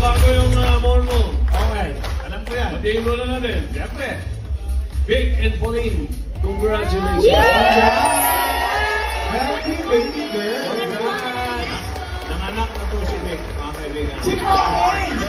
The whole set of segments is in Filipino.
bago yung mall mo. Okay. Alam ko yan. Patingin mo na natin. Siyempre. Vic and Pauline, congratulations. Happy baby girl. Nanganak na po si Vic, mga kaibigan. Si Pauline!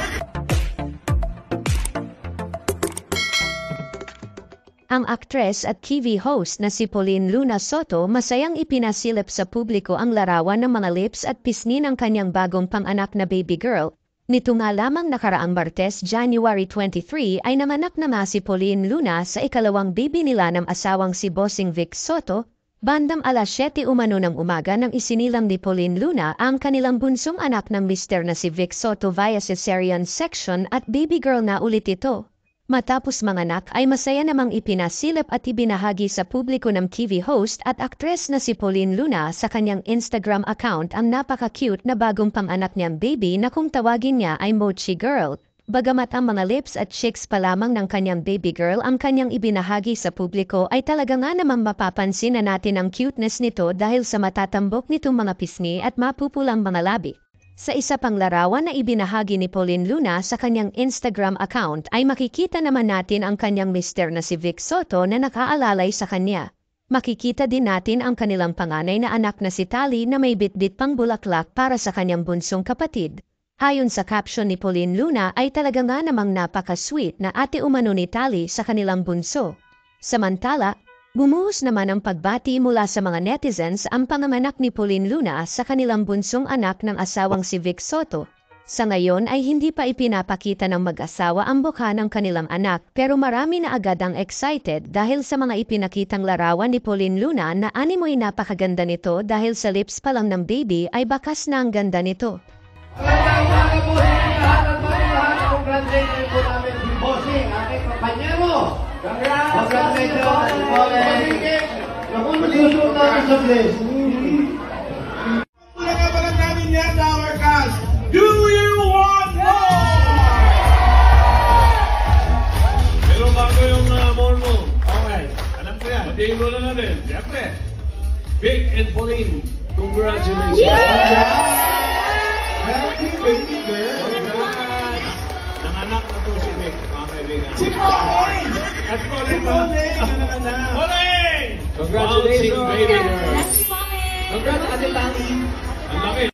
Ang aktres at TV host na si Pauline Luna Soto masayang ipinasilip sa publiko ang larawan ng mga lips at pisngi ng kanyang bagong panganak na baby girl. Nito nga lamang nakaraang Martes, January 23 ay nanganak na si Pauline Luna sa ikalawang baby nila ng asawang si Bossing Vic Soto. Bandang alas 7 umano ng umaga nang isinilang ni Pauline Luna ang kanilang bunsong anak ng mister na si Vic Soto via cesarean section at baby girl na ulit ito. Matapos manganak ay masaya namang ipinasilip at ibinahagi sa publiko ng TV host at aktres na si Pauline Luna sa kanyang Instagram account ang napaka-cute na bagong panganak niyang baby na kung tawagin niya ay Mochi Girl. Bagamat ang mga lips at cheeks pa lamang ng kanyang baby girl ang kanyang ibinahagi sa publiko ay talaga nga namang mapapansin na natin ang cuteness nito dahil sa matatambok nitong mga pisngi at mapupulang mga labi. Sa isa pang larawan na ibinahagi ni Pauline Luna sa kanyang Instagram account ay makikita naman natin ang kanyang mister na si Vic Soto na nakaalalay sa kanya. Makikita din natin ang kanilang panganay na anak na si Tali na may bitbit pang bulaklak para sa kanyang bunsong kapatid. Ayon sa caption ni Pauline Luna ay talaga nga namang napaka-sweet na ate umano ni Tali sa kanilang bunso. Samantala, bumuhos naman ang pagbati mula sa mga netizens ang panganganak ni Pauline Luna sa kanilang bunsong anak ng asawang si Vic Soto. Sa ngayon ay hindi pa ipinapakita ng mag-asawa ang mukha ng kanilang anak pero marami na agad ang excited dahil sa mga ipinakitang larawan ni Pauline Luna na animoy napakaganda nito dahil sa lips pa lang ng baby ay bakas na ang ganda nito. Congratulations po namin si Bossing, aking kapanyero. Congratulations, Bossing. Naku, magsusunod natin sa bless. Pinagabalan namin yan sa our cast. Do you want more? Pero bago yung mall mo. Okay. Alam ko yan. Patingin mo na natin. Siyempre. Vic and Pauline, congratulations. Happy baby girl. Nanganak na po si Vic, mga kaibigan. Si Pauline! At Pauline pa. Pauline! Congratulations. Bouncing baby girl. Congrats, Ate Tani. Ang laki,